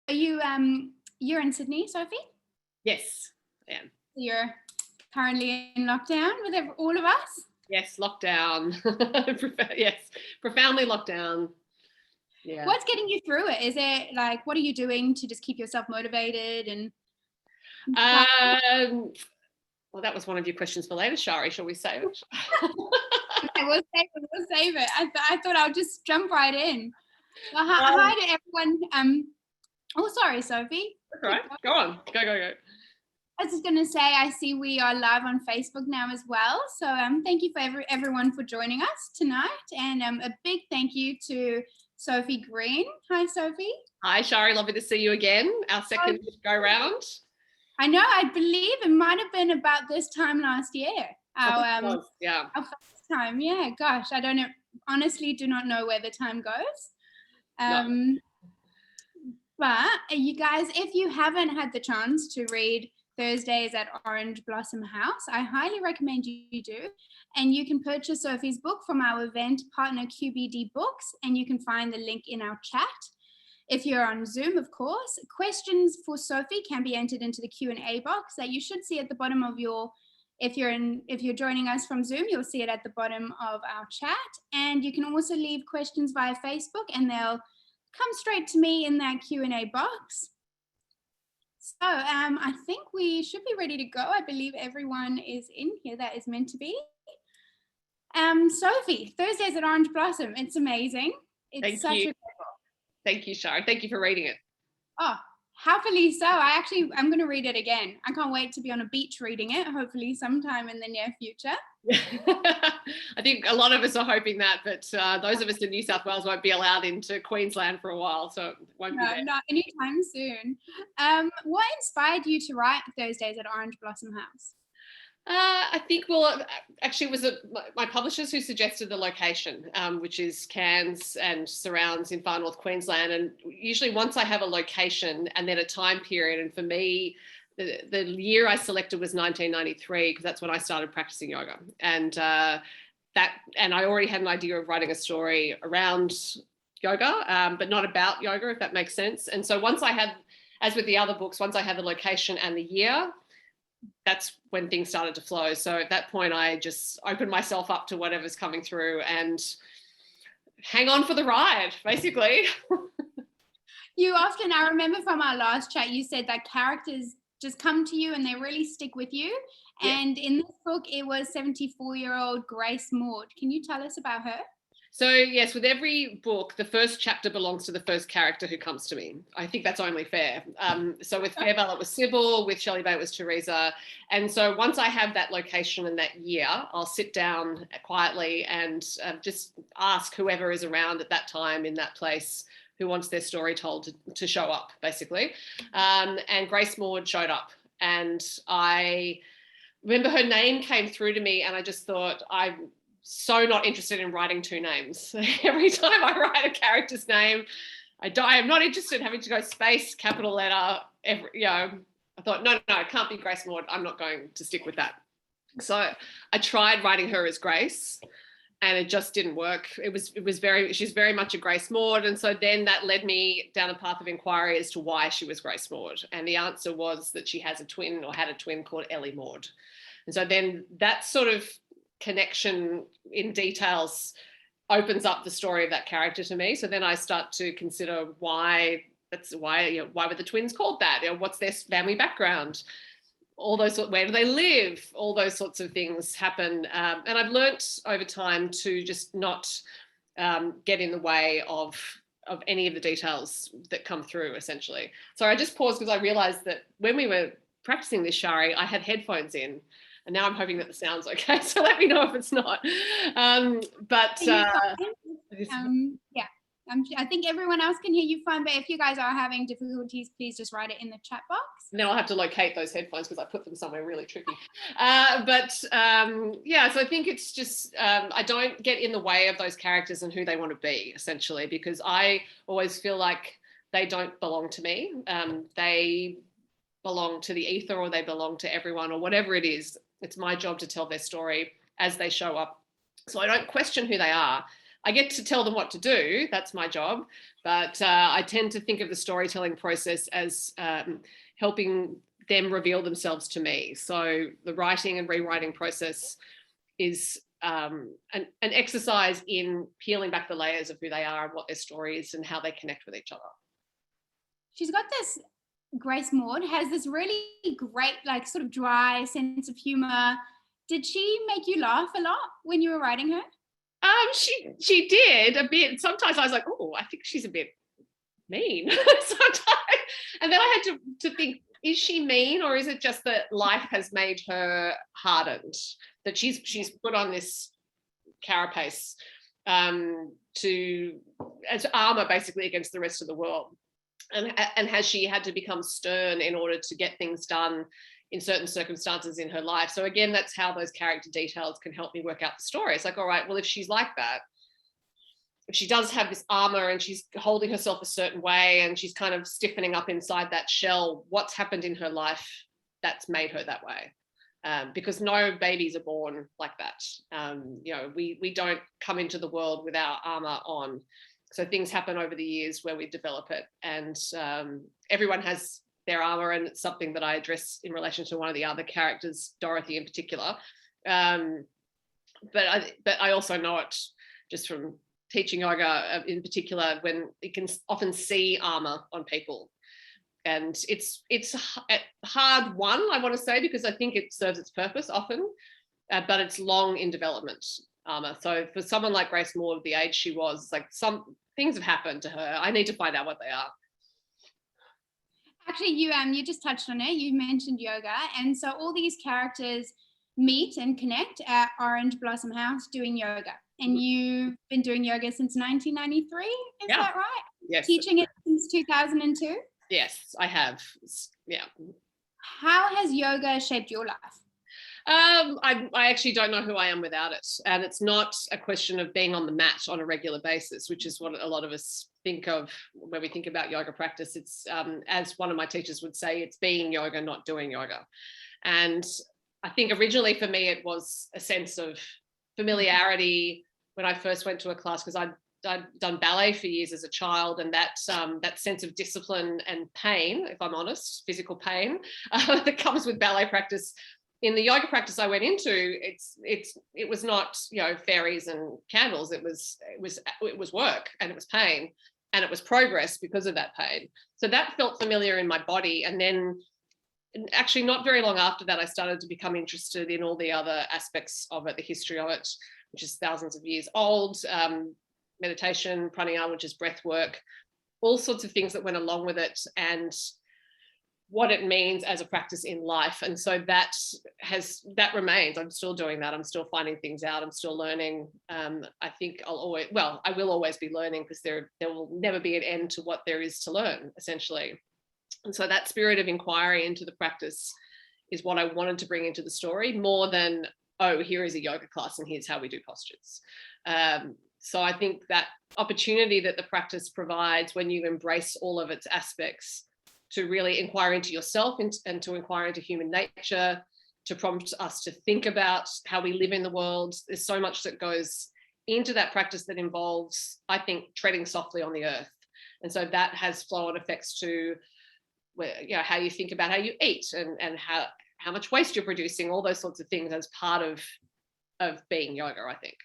Are you you're in Sydney, Sophie? Yes, I am. You're currently in lockdown with all of us? Yes, lockdown. Yes, profoundly locked down. Yeah. What's getting you through it? Is it like, what are you doing to just keep yourself motivated? And well, that was one of your questions for later, Shari. Shall we save it? Okay, we'll save it. I thought I'll just jump right in. Well, hi to everyone. Oh, sorry, Sophie. That's all right. Go on. Go. I was just going to say, I see we are live on Facebook now as well. So thank you for everyone for joining us tonight. And a big thank you to Sophie Green. Hi, Sophie. Hi, Shari. Lovely to see you again. Our second go round. I know. I believe it might have been about this time last year. Our first time. Yeah. Gosh, I don't know. Honestly, do not know where the time goes. No. But you guys, if you haven't had the chance to read Thursdays at Orange Blossom House, I highly recommend you do. And you can purchase Sophie's book from our event partner QBD Books, and you can find the link in our chat. If you're on Zoom, of course, questions for Sophie can be entered into the Q&A box that you should see at the bottom of your, if you're joining us from Zoom, you'll see it at the bottom of our chat. And you can also leave questions via Facebook, and they'll come straight to me in that Q&A box. So I think we should be ready to go. I believe everyone is in here that is meant to be. Sophie, Thursdays at Orange Blossom. It's amazing. It's Thank you, Shari. Thank you for reading it. Oh, happily so. I'm going to read it again. I can't wait to be on a beach reading it, hopefully sometime in the near future. I think a lot of us are hoping that, but those of us in New South Wales won't be allowed into Queensland for a while, so it won't be there. Not anytime soon. What inspired you to write Thursdays at Orange Blossom House? I think, actually it was my publishers who suggested the location, which is Cairns and surrounds in far north Queensland. And usually once I have a location and then a time period, and for me, the year I selected was 1993, because that's when I started practicing yoga. And and I already had an idea of writing a story around yoga, but not about yoga, if that makes sense. And so once I had, as with the other books, once I had the location and the year, that's when things started to flow. So at that point, I just opened myself up to whatever's coming through and hang on for the ride, basically. You often, I remember from our last chat, you said that characters just come to you and they really stick with you. Yeah. And in this book, it was 74-year-old Grace Maud. Can you tell us about her? So yes, with every book, the first chapter belongs to the first character who comes to me. I think that's only fair. So with Fairbelle, it was Sybil. With Shelley Bay, it was Teresa. And so once I have that location and that year, I'll sit down quietly and just ask whoever is around at that time in that place who wants their story told to show up, basically. And Grace Maud showed up. And I remember her name came through to me, and I just thought, I'm so not interested in writing two names. Every time I write a character's name, I die. I'm not interested in having to go space, capital letter. I thought, no, it can't be Grace Maud. I'm not going to stick with that. So I tried writing her as Grace, and it just didn't work. She's very much a Grace Maud. And so then that led me down a path of inquiry as to why she was Grace Maud. And the answer was that she has a twin, or had a twin, called Ellie Maud. And so then that sort of connection in details opens up the story of that character to me. So then I start to consider why were the twins called that? What's their family background? All those, where do they live? All those sorts of things happen. And I've learnt over time to just not get in the way of any of the details that come through, essentially. So I just paused because I realised that when we were practicing this, Shari, I had headphones in. And now I'm hoping that the sound's okay. So let me know if it's not. I think everyone else can hear you fine. But if you guys are having difficulties, please just write it in the chat box. And then I'll have to locate those headphones because I put them somewhere really tricky. So I think it's just, I don't get in the way of those characters and who they want to be, essentially, because I always feel like they don't belong to me. They belong to the ether, or they belong to everyone, or whatever it is. It's my job to tell their story as they show up. So I don't question who they are. I get to tell them what to do. That's my job. But I tend to think of the storytelling process as helping them reveal themselves to me. So the writing and rewriting process is an exercise in peeling back the layers of who they are and what their story is and how they connect with each other. She's got this, Grace Maud has this really great, like, sort of dry sense of humor. Did she make you laugh a lot when you were writing her? She did a bit. Sometimes I was like, oh, I think she's a bit mean. Sometimes, and then I had to think, is she mean, or is it just that life has made her hardened? That she's put on this carapace as armor, basically, against the rest of the world, and has she had to become stern in order to get things done in certain circumstances in her life? So again, that's how those character details can help me work out the story. It's like, all right, well, if she's like that, if she does have this armor and she's holding herself a certain way and she's kind of stiffening up inside that shell, what's happened in her life that's made her that way? Because no babies are born like that. We don't come into the world with our armor on. So things happen over the years where we develop it, and everyone has their armor, and it's something that I address in relation to one of the other characters, Dorothy in particular. But I also know it just from teaching yoga in particular, when you can often see armor on people. And it's a hard one, I want to say, because I think it serves its purpose often, but it's long in development, armor. So for someone like Grace Maud, the age she was, like, some things have happened to her. I need to find out what they are. Actually, you just touched on it. You mentioned yoga, and so all these characters meet and connect at Orange Blossom House doing yoga. And you've been doing yoga since 1993, is that right? Yes. Teaching it since 2002? Yes, I have. Yeah. How has yoga shaped your life? I actually don't know who I am without it. And it's not a question of being on the mat on a regular basis, which is what a lot of us think of when we think about yoga practice. It's, as one of my teachers would say, it's being yoga, not doing yoga. And I think originally for me, it was a sense of familiarity when I first went to a class, because I'd done ballet for years as a child, and that sense of discipline and pain, if I'm honest, physical pain that comes with ballet practice. In the yoga practice I went into, it was not, fairies and candles. It was work, and it was pain, and it was progress because of that pain. So that felt familiar in my body. And then actually not very long after that, I started to become interested in all the other aspects of it, the history of it, which is thousands of years old, meditation, pranayama, which is breath work, all sorts of things that went along with it, and what it means as a practice in life. And so that remains. I'm still doing that. I'm still finding things out. I'm still learning. I think I will always be learning, because there will never be an end to what there is to learn, essentially. And so that spirit of inquiry into the practice is what I wanted to bring into the story, more than, oh, here is a yoga class and here's how we do postures. So I think that opportunity that the practice provides, when you embrace all of its aspects, to really inquire into yourself and to inquire into human nature, to prompt us to think about how we live in the world. There's so much that goes into that practice that involves, I think, treading softly on the earth. And so that has flow-on effects to how you think about how you eat, and how much waste you're producing, all those sorts of things as part of being yoga, I think.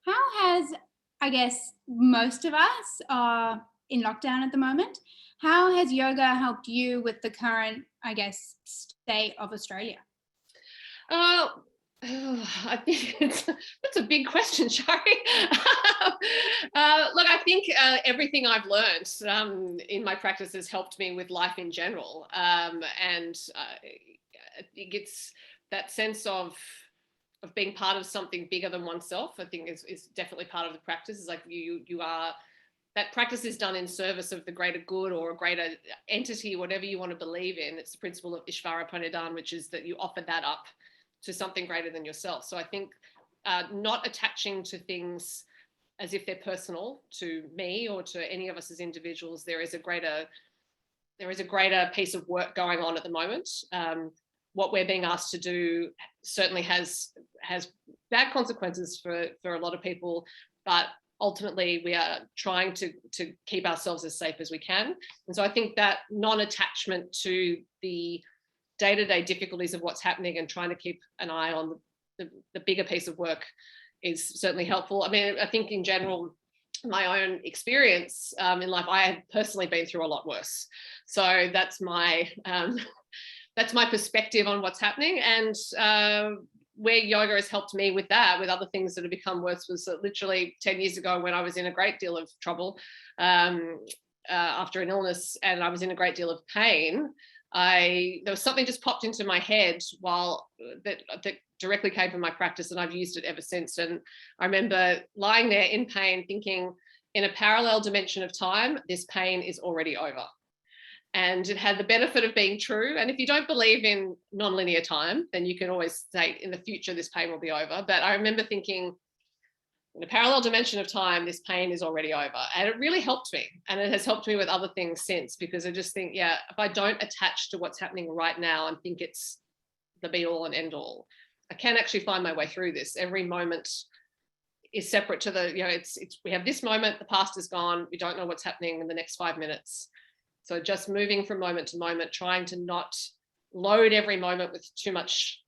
How has, I guess, most of us are in lockdown at the moment. How has yoga helped you with the current, I guess, state of Australia? I think that's a big question, Shari. Look, I think everything I've learned in my practice has helped me with life in general. And it's that sense of being part of something bigger than oneself, I think is definitely part of the practice. It's like you are, that practice is done in service of the greater good or a greater entity, whatever you want to believe in. It's the principle of Ishvara Pranidhan, which is that you offer that up to something greater than yourself. So I think not attaching to things as if they're personal to me or to any of us as individuals. There is a greater piece of work going on at the moment, what we're being asked to do certainly has bad consequences for a lot of people, but ultimately we are trying to keep ourselves as safe as we can. And so I think that non-attachment to the day-to-day difficulties of what's happening and trying to keep an eye on the bigger piece of work is certainly helpful. I mean, I think in general, my own experience in life, I have personally been through a lot worse. So that's my perspective on what's happening. And where yoga has helped me with that, with other things that have become worse, was literally 10 years ago when I was in a great deal of trouble after an illness, and I was in a great deal of pain. There was something just popped into my head that directly came from my practice, and I've used it ever since. And I remember lying there in pain thinking, in a parallel dimension of time, this pain is already over. And it had the benefit of being true. And if you don't believe in nonlinear time, then you can always say in the future, this pain will be over. But I remember thinking, in a parallel dimension of time, this pain is already over. And it really helped me. And it has helped me with other things since, because I just think, yeah, if I don't attach to what's happening right now and think it's the be all and end all, I can actually find my way through this. Every moment is separate to we have this moment, the past is gone. We don't know what's happening in the next 5 minutes. So just moving from moment to moment, trying to not load every moment with too much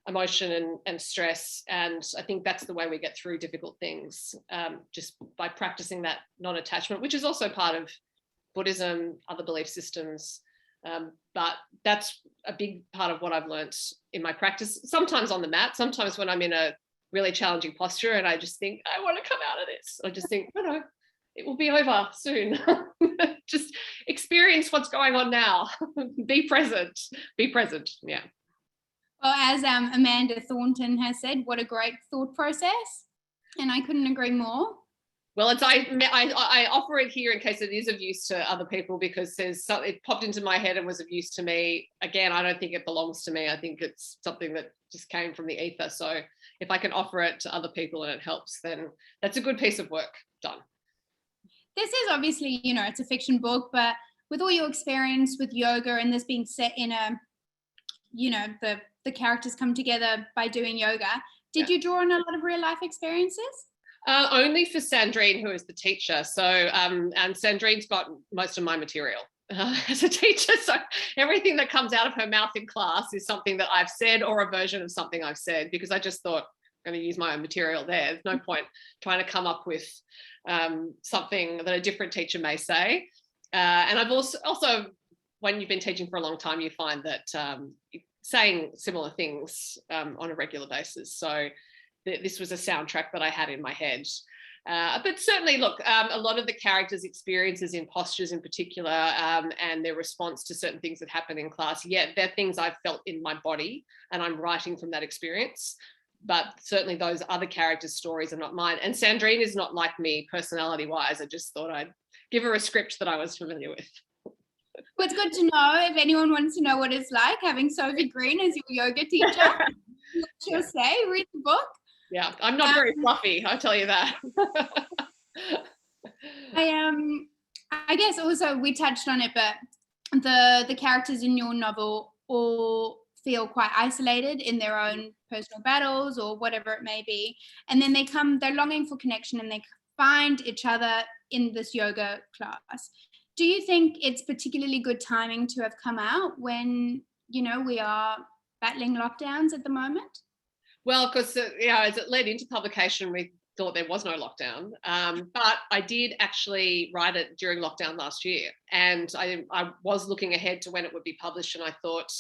emotion and stress. And I think that's the way we get through difficult things, just by practicing that non-attachment, which is also part of Buddhism, other belief systems. But that's a big part of what I've learned in my practice, sometimes on the mat, sometimes when I'm in a really challenging posture and I just think, I want to come out of this. I just think, no, it will be over soon. Just experience what's going on now. Be present. Yeah. Well, as Amanda Thornton has said, what a great thought process. And I couldn't agree more. Well, I offer it here in case it is of use to other people, because it popped into my head and was of use to me. Again, I don't think it belongs to me. I think it's something that just came from the ether. So if I can offer it to other people and it helps, then that's a good piece of work done. This is obviously, it's a fiction book, but with all your experience with yoga and this being set in the characters come together by doing yoga, did you draw on a lot of real life experiences? Only for Sandrine, who is the teacher. So, and Sandrine's got most of my material as a teacher. So everything that comes out of her mouth in class is something that I've said or a version of something I've said, because I just thought I'm going to use my own material there. There's no point trying to come up with something that a different teacher may say. And I've also, when you've been teaching for a long time, you find that saying similar things on a regular basis. So this was a soundtrack that I had in my head. But certainly, look, a lot of the characters' experiences in postures in particular, and their response to certain things that happen in class, they're things I've felt in my body, and I'm writing from that experience. But certainly those other characters' stories are not mine. And Sandrine is not like me personality-wise. I just thought I'd give her a script that I was familiar with. Well, it's good to know if anyone wants to know what it's like having Sophie Green as your yoga teacher. What she'll say, read the book. Yeah, I'm not very fluffy, I'll tell you that. I guess also we touched on it, but the characters in your novel all feel quite isolated in their own personal battles or whatever it may be. And then they're longing for connection, and they find each other in this yoga class. Do you think it's particularly good timing to have come out when, we are battling lockdowns at the moment? Well, because as it led into publication, we thought there was no lockdown. But I did actually write it during lockdown last year. And I was looking ahead to when it would be published. And I thought,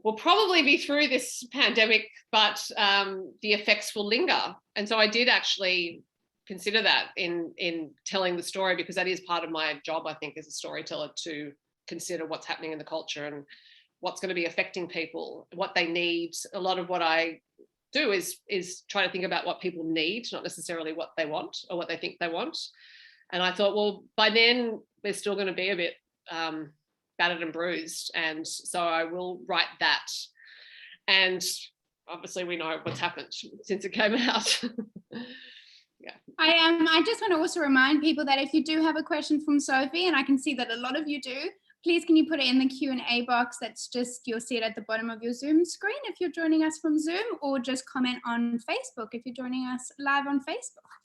we'll probably be through this pandemic, but the effects will linger. And so I did actually consider that in telling the story, because that is part of my job, I think, as a storyteller, to consider what's happening in the culture and what's going to be affecting people, what they need. A lot of what I do is try to think about what people need, not necessarily what they want or what they think they want. And I thought, well, by then we're still going to be a bit battered and bruised. And so I will write that. And obviously we know what's happened since it came out. Yeah. I just want to also remind people that if you do have a question from Sophie, and I can see that a lot of you do, please can you put it in the Q&A box? That's just, you'll see it at the bottom of your Zoom screen if you're joining us from Zoom, or just comment on Facebook if you're joining us live on Facebook.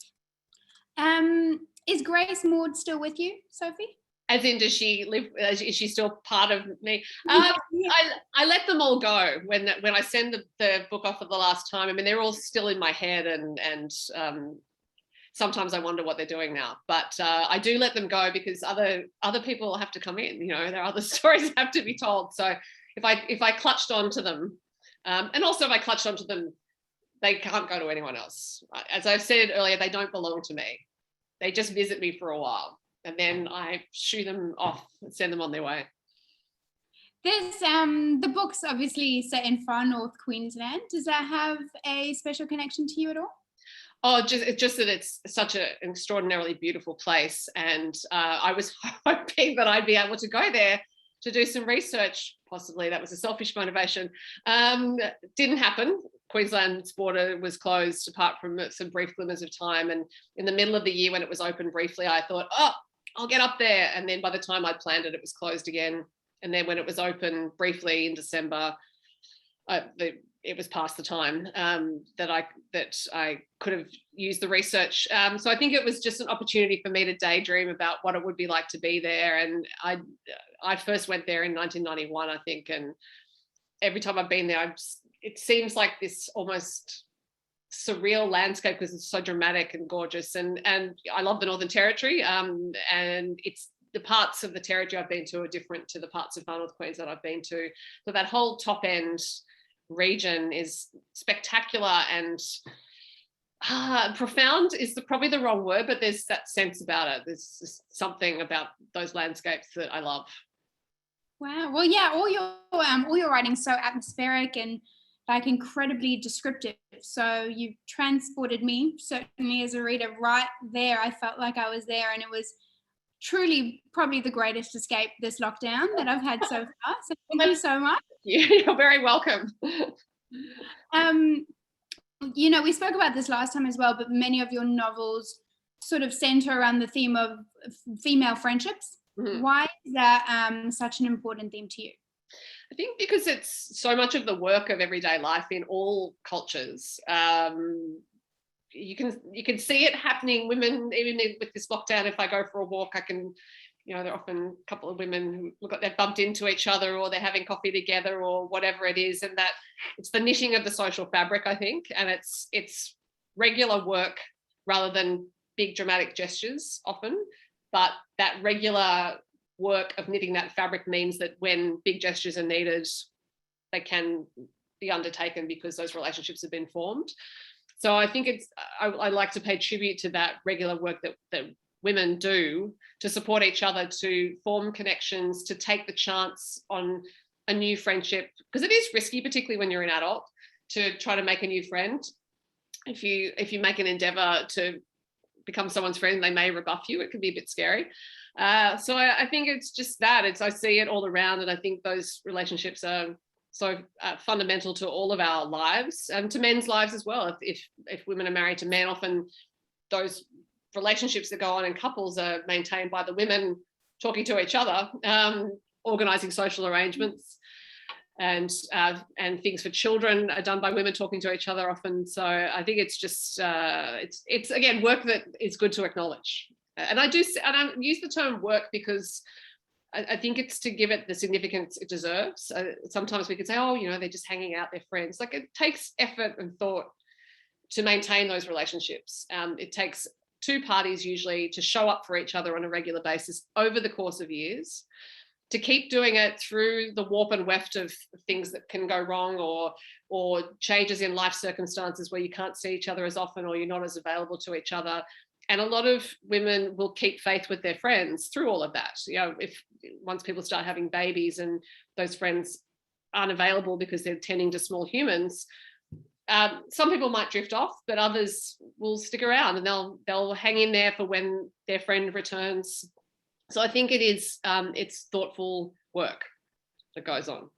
Is Grace Maud still with you, Sophie? As in, does she live? Is she still part of me? Yeah. I let them all go when I send the book off for the last time. I mean, they're all still in my head, and sometimes I wonder what they're doing now. But I do let them go because other people have to come in. You know, there are other stories have to be told. So if I clutched onto them, and also if I clutched onto them, they can't go to anyone else. As I've said earlier, they don't belong to me. They just visit me for a while, and then I shoo them off and send them on their way. There's the book's obviously set in far north Queensland. Does that have a special connection to you at all? Oh, just that it's such an extraordinarily beautiful place, and I was hoping that I'd be able to go there to do some research. Possibly that was a selfish motivation. Didn't happen. Queensland's border was closed apart from some brief glimmers of time, and in the middle of the year when it was open briefly, I thought, oh, I'll get up there, and then by the time I'd planned it, it was closed again. And then when it was open briefly in December, it was past the time that I could have used the research. So I think it was just an opportunity for me to daydream about what it would be like to be there. And I first went there in 1991, I think, and every time I've been there, it seems like this almost surreal landscape because it's so dramatic and gorgeous. And I love the Northern Territory, and it's the parts of the territory I've been to are different to the parts of far north Queensland I've been to. So that whole top end region is spectacular and profound is probably the wrong word, but there's that sense about it. There's something about those landscapes that I love. Wow. Well, yeah, all your writing's so atmospheric and like incredibly descriptive. So you transported me, certainly as a reader, right there. I felt like I was there, and it was truly probably the greatest escape this lockdown that I've had so far. So thank you so much. You're very welcome. You know, we spoke about this last time as well, but many of your novels sort of center around the theme of female friendships. Mm-hmm. Why is that such an important theme to you? I think because it's so much of the work of everyday life in all cultures. You can see it happening. Women, even with this lockdown, if I go for a walk, I can, you know, there are often a couple of women who look like they've bumped into each other, or they're having coffee together, or whatever it is, and that it's the knitting of the social fabric, I think, and it's regular work rather than big dramatic gestures often, but that regular work of knitting that fabric means that when big gestures are needed, they can be undertaken because those relationships have been formed. So I think I like to pay tribute to that regular work that women do to support each other, to form connections, to take the chance on a new friendship, because it is risky, particularly when you're an adult, to try to make a new friend. If you make an endeavour to become someone's friend, they may rebuff you. It can be a bit scary. So I think it's just that. I see it all around, and I think those relationships are so fundamental to all of our lives, and to men's lives as well. If women are married to men, often those relationships that go on in couples are maintained by the women talking to each other, organising social arrangements, and things for children are done by women talking to each other often. So I think it's just it's again work that is good to acknowledge. And I use the term work because I think it's to give it the significance it deserves. Sometimes we could say, oh, you know, they're just hanging out, they're friends. Like, it takes effort and thought to maintain those relationships. It takes two parties usually to show up for each other on a regular basis over the course of years, to keep doing it through the warp and weft of things that can go wrong, or changes in life circumstances where you can't see each other as often, or you're not as available to each other. And a lot of women will keep faith with their friends through all of that. You know, once people start having babies and those friends aren't available because they're tending to small humans, some people might drift off, but others will stick around, and they'll hang in there for when their friend returns. So I think it's thoughtful work that goes on.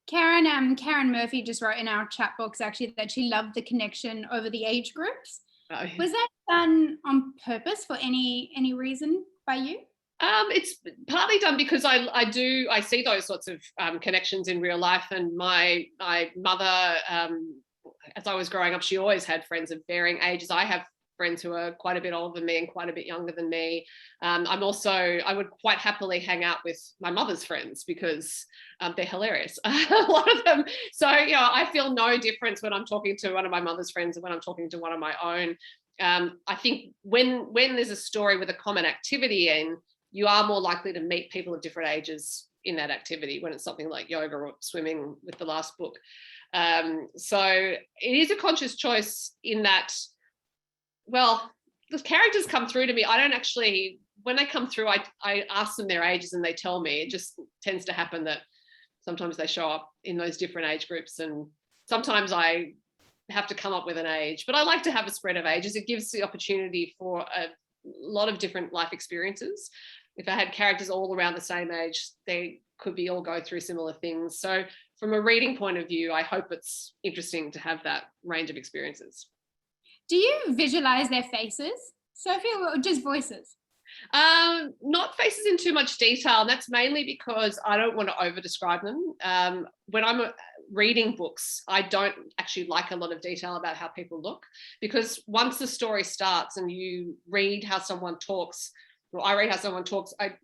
Karen Murphy just wrote in our chat box actually that she loved the connection over the age groups. Oh, yeah. Was that done on purpose for any reason by you? It's partly done because I see those sorts of connections in real life, and my mother, as I was growing up, she always had friends of varying ages. I have friends who are quite a bit older than me and quite a bit younger than me. I would quite happily hang out with my mother's friends because they're hilarious, a lot of them. So, I feel no difference when I'm talking to one of my mother's friends and when I'm talking to one of my own. I think when there's a story with a common activity in, you are more likely to meet people of different ages in that activity when it's something like yoga or swimming with the last book. So it is a conscious choice in that, well, the characters come through to me. I don't actually, when they come through, I ask them their ages and they tell me. It just tends to happen that sometimes they show up in those different age groups, and sometimes I have to come up with an age. But I like to have a spread of ages. It gives the opportunity for a lot of different life experiences. If I had characters all around the same age, they could be all go through similar things. So from a reading point of view, I hope it's interesting to have that range of experiences. Do you visualize their faces, Sophie, or just voices? Not faces in too much detail. And that's mainly because I don't want to over describe them. When I'm reading books, I don't actually like a lot of detail about how people look, because once the story starts and you read how someone talks, or I read how someone talks, I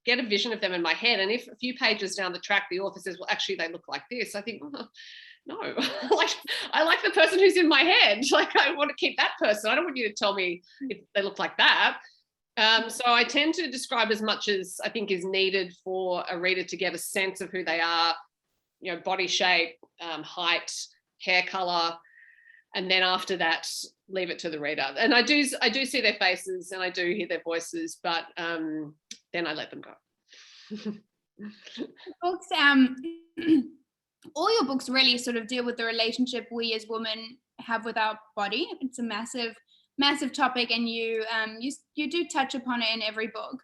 get a vision of them in my head. And if a few pages down the track, the author says, well, actually, they look like this, I think, oh, no, like I like the person who's in my head. Like, I want to keep that person. I don't want you to tell me if they look like that. So I tend to describe as much as I think is needed for a reader to get a sense of who they are, body shape, height, hair color, and then after that, leave it to the reader. And I do see their faces and I do hear their voices, but then I let them go. Books, all your books really sort of deal with the relationship we as women have with our body. It's a massive topic, and you do touch upon it in every book.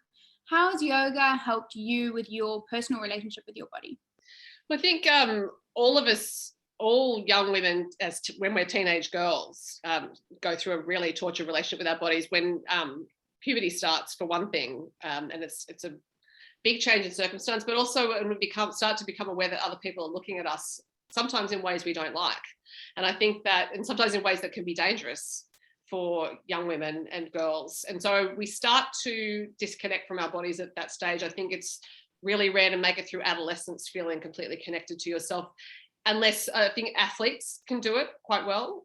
How has yoga helped you with your personal relationship with your body? I think all of us, all young women, when we're teenage girls, go through a really tortured relationship with our bodies when puberty starts, for one thing, and it's a big change in circumstance, but also when we start to become aware that other people are looking at us, sometimes in ways we don't like. And I think that, and sometimes in ways that can be dangerous for young women and girls. And so we start to disconnect from our bodies at that stage. I think it's really rare to make it through adolescence feeling completely connected to yourself, unless I think athletes can do it quite well,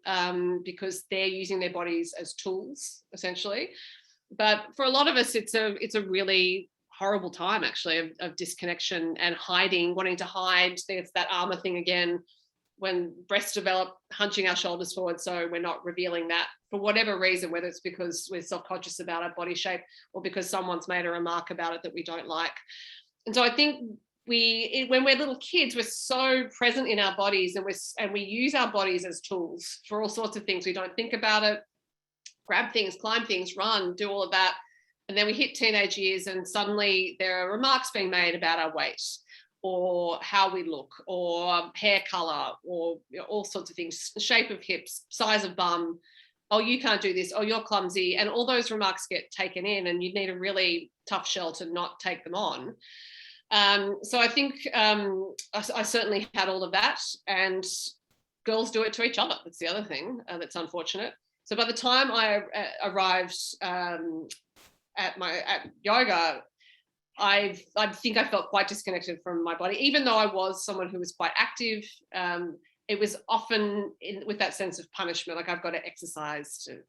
because they're using their bodies as tools, essentially. But for a lot of us, it's a really horrible time, actually, of disconnection and hiding, wanting to hide. There's that armor thing again, when breasts develop, hunching our shoulders forward so we're not revealing that for whatever reason, whether it's because we're self-conscious about our body shape or because someone's made a remark about it that we don't like. And so I think when we're little kids, we're so present in our bodies, and we use our bodies as tools for all sorts of things. We don't think about it, grab things, climb things, run, do all of that. And then we hit teenage years and suddenly there are remarks being made about our weight or how we look or hair color or all sorts of things, shape of hips, size of bum. Oh, you can't do this. Oh, you're clumsy. And all those remarks get taken in, and you need a really tough shell to not take them on. So I think I certainly had all of that, and girls do it to each other. That's the other thing that's unfortunate. So by the time I arrived at yoga, I think I felt quite disconnected from my body, even though I was someone who was quite active. It was often with that sense of punishment, like I've got to exercise to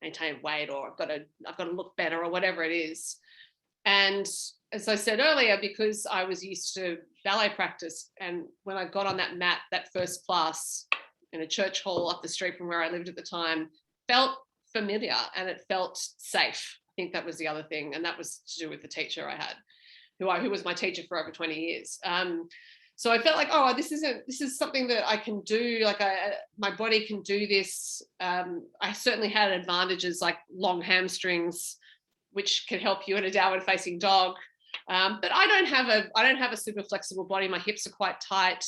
maintain weight, or I've got to look better, or whatever it is. And as I said earlier, because I was used to ballet practice, and when I got on that mat, that first class in a church hall up the street from where I lived at the time, felt familiar and it felt safe. I think that was the other thing, and that was to do with the teacher I had, who was my teacher for over 20 years. So I felt like, oh, this is something that I can do. Like my body can do this. I certainly had advantages like long hamstrings, which can help you in a downward facing dog. But I don't have a super flexible body. My hips are quite tight.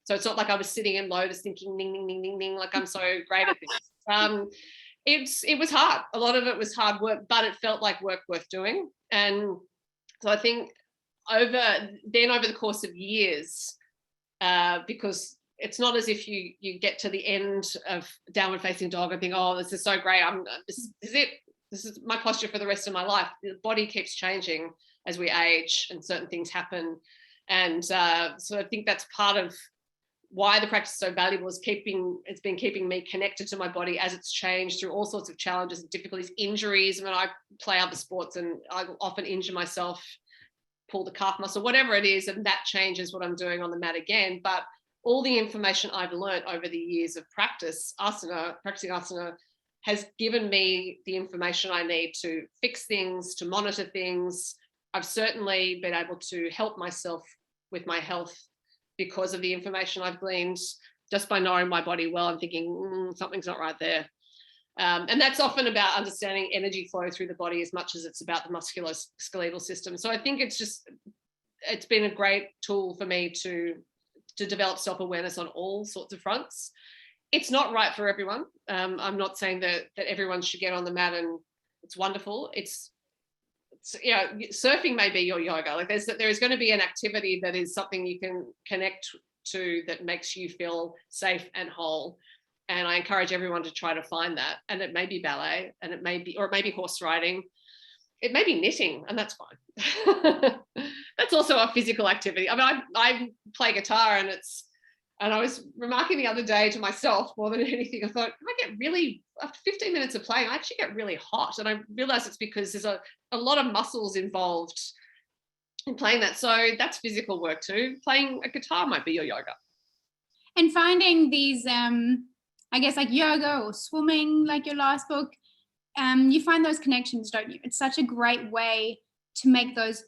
So it's not like I was sitting in lotus thinking, ding, ding, ding, ding, ding, like I'm so great at this. It was hard. A lot of it was hard work, but it felt like work worth doing. And So I think over the course of years, because it's not as if you get to the end of downward facing dog and think, oh, this is so great. This is it. This is my posture for the rest of my life. The body keeps changing as we age and certain things happen. And so I think that's part of why the practice is so valuable, is it's been keeping me connected to my body as it's changed through all sorts of challenges and difficulties, injuries. When I play other sports and I often injure myself, pull the calf muscle, whatever it is, and that changes what I'm doing on the mat again. But all the information I've learned over the years of practicing asana has given me the information I need to fix things, to monitor things. I've certainly been able to help myself with my health because of the information I've gleaned just by knowing my body well. I'm thinking something's not right there. And that's often about understanding energy flow through the body as much as it's about the musculoskeletal system. So I think it's been a great tool for me to develop self-awareness on all sorts of fronts. It's not right for everyone. I'm not saying that everyone should get on the mat and it's wonderful. It's surfing may be your yoga. Like there is going to be an activity that is something you can connect to that makes you feel safe and whole. And I encourage everyone to try to find that. And it may be ballet, and it may be horse riding. It may be knitting, and that's fine. That's also a physical activity. I mean, I play guitar, and I was remarking the other day to myself more than anything, I thought, after 15 minutes of playing, I actually get really hot. And I realized it's because there's a lot of muscles involved in playing that. So that's physical work too. Playing a guitar might be your yoga. And finding these, I guess, like yoga or swimming, like your last book, you find those connections, don't you? It's such a great way to make those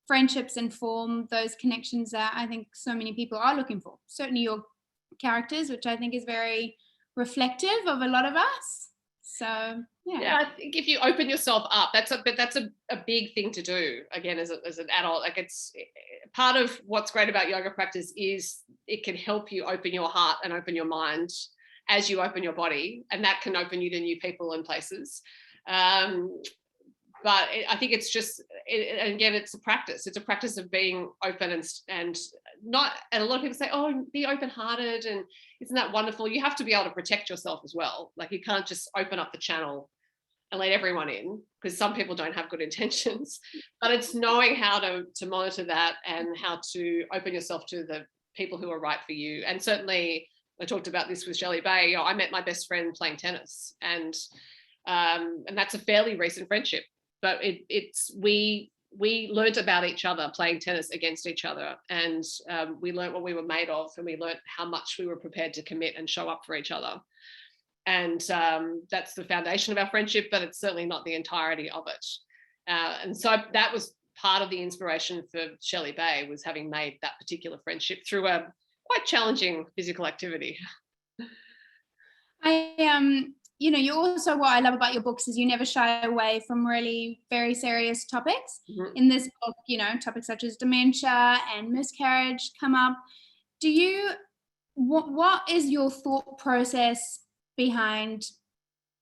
friendships and form those connections that I think so many people are looking for. Certainly your characters, which I think is very reflective of a lot of us. So yeah, I think if you open yourself up, that's a big thing to do. Again, as an adult, like it's part of what's great about yoga practice is it can help you open your heart and open your mind as you open your body, and that can open you to new people and places. But I think it's just, again, it's a practice. It's a practice of being open and not, and a lot of people say, oh, be open-hearted and isn't that wonderful? You have to be able to protect yourself as well. Like you can't just open up the channel and let everyone in, because some people don't have good intentions. But it's knowing how to monitor that and how to open yourself to the people who are right for you. And certainly, I talked about this with Shelley Bay. I met my best friend playing tennis, and that's a fairly recent friendship. But we learned about each other playing tennis against each other, and we learned what we were made of, and we learned how much we were prepared to commit and show up for each other. And that's the foundation of our friendship, but it's certainly not the entirety of it. And so that was part of the inspiration for Shelley Bay, was having made that particular friendship through a quite challenging physical activity. You also, what I love about your books is you never shy away from really very serious topics. Mm-hmm. In this book, topics such as dementia and miscarriage come up. What is your thought process behind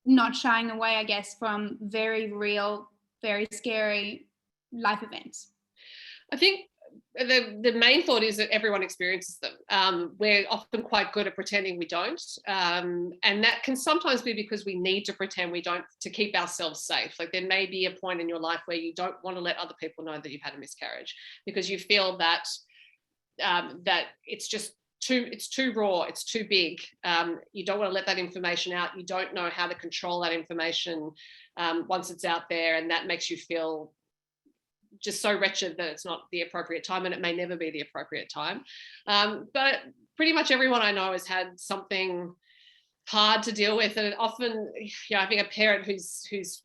not shying away, I guess, from very real, very scary life events? I think the main thought is that everyone experiences them. We're often quite good at pretending we don't. And that can sometimes be because we need to pretend we don't to keep ourselves safe. Like there may be a point in your life where you don't want to let other people know that you've had a miscarriage because you feel that that it's just too raw, it's too big. You don't want to let that information out. You don't know how to control that information once it's out there, and that makes you feel just so wretched that it's not the appropriate time, and it may never be the appropriate time. But pretty much everyone I know has had something hard to deal with, and often, I think a parent who's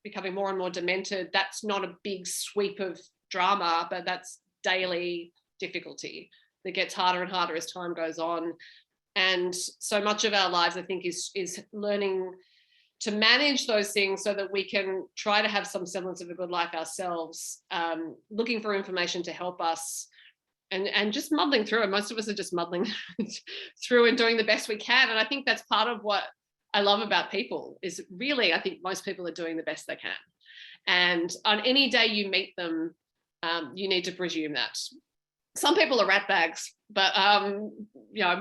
becoming more and more demented, that's not a big sweep of drama, but that's daily difficulty that gets harder and harder as time goes on. And so much of our lives, I think, is learning to manage those things so that we can try to have some semblance of a good life ourselves, looking for information to help us and just muddling through it. Most of us are just muddling through and doing the best we can. And I think that's part of what I love about people is really, I think most people are doing the best they can. And on any day you meet them, you need to presume that. Some people are ratbags, but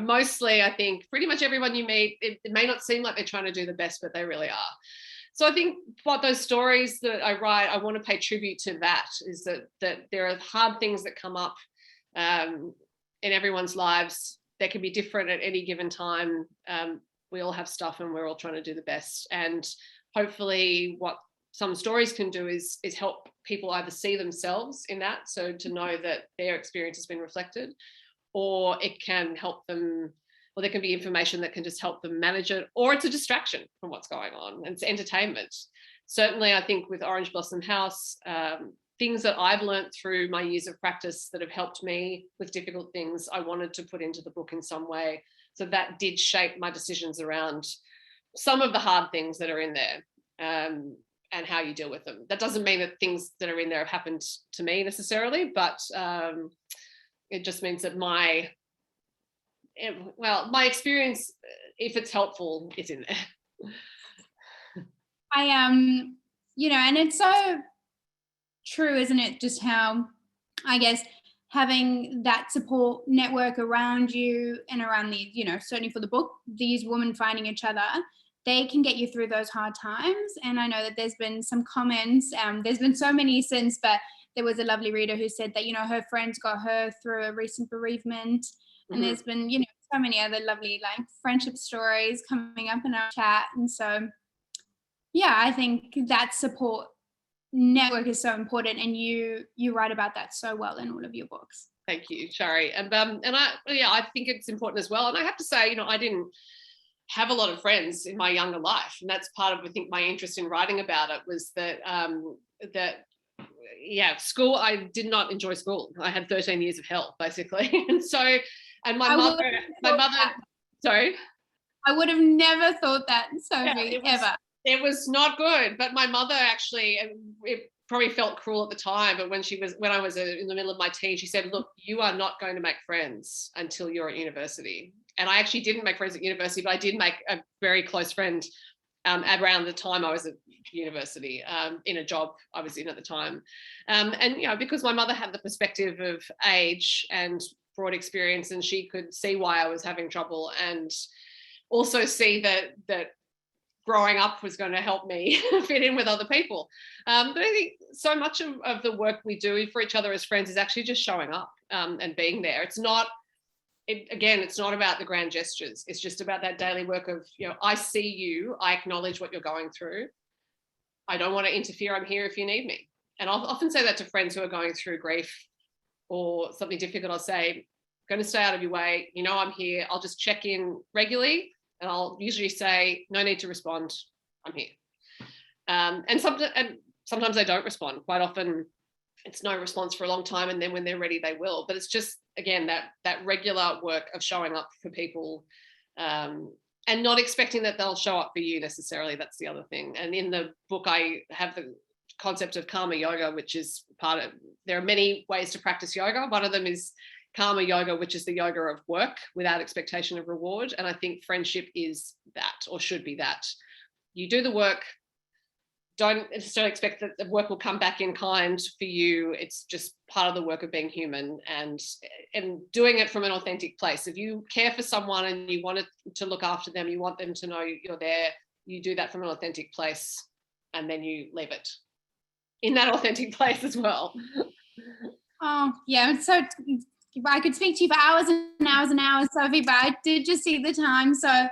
mostly I think pretty much everyone you meet, it may not seem like they're trying to do the best, but they really are. So I think what those stories that I write, I want to pay tribute to that, is that there are hard things that come up in everyone's lives. They can be different at any given time. We all have stuff and we're all trying to do the best. And hopefully what some stories can do is help people either see themselves in that, so to know that their experience has been reflected, or it can help them, or there can be information that can just help them manage it, or it's a distraction from what's going on and it's entertainment. Certainly, I think with Orange Blossom House, things that I've learned through my years of practice that have helped me with difficult things, I wanted to put into the book in some way. So that did shape my decisions around some of the hard things that are in there. And how you deal with them. That doesn't mean that things that are in there have happened to me necessarily, but it just means that my experience, if it's helpful, is in there. I am, and it's so true, isn't it? Just how, I guess, having that support network around you and around the, certainly for the book, these women finding each other, they can get you through those hard times. And I know that there's been some comments, there's been so many since, but there was a lovely reader who said that, her friends got her through a recent bereavement. And there's been, so many other lovely like friendship stories coming up in our chat. And so, yeah, I think that support network is so important. And you write about that so well in all of your books. Thank you, Shari. And I think it's important as well. And I have to say, I didn't have a lot of friends in my younger life, and that's part of, I think, my interest in writing about it was that school, I did not enjoy school. I had 13 years of hell basically. And my mother sorry, I would have never thought that, Sophie, ever. It was not good, but my mother actually, it probably felt cruel at the time, but when I was in the middle of my teens, she said, look, you are not going to make friends until you're at university. And I actually didn't make friends at university, but I did make a very close friend around the time I was at university, in a job I was in at the time. And, because my mother had the perspective of age and broad experience, and she could see why I was having trouble, and also see that growing up was going to help me fit in with other people. But I think so much of the work we do for each other as friends is actually just showing up and being there. It's not about the grand gestures. It's just about that daily work of, I see you, I acknowledge what you're going through. I don't want to interfere. I'm here if you need me. And I'll often say that to friends who are going through grief or something difficult. I'll say, I'm going to stay out of your way. I'm here. I'll just check in regularly. And I'll usually say, no need to respond. I'm here. And sometimes they don't respond. Quite often it's no response for a long time. And then when they're ready, they will. But it's just, again, that regular work of showing up for people, and not expecting that they'll show up for you necessarily. That's the other thing. And in the book, I have the concept of karma yoga, which is there are many ways to practice yoga. One of them is karma yoga, which is the yoga of work without expectation of reward. And I think friendship is that, or should be that. You do the work, don't necessarily expect that the work will come back in kind for you. It's just part of the work of being human, and doing it from an authentic place. If you care for someone and you want to look after them, you want them to know you're there, you do that from an authentic place, and then you leave it in that authentic place as well. Oh, yeah. So I could speak to you for hours and hours and hours, Sophie, but I did just see the time. So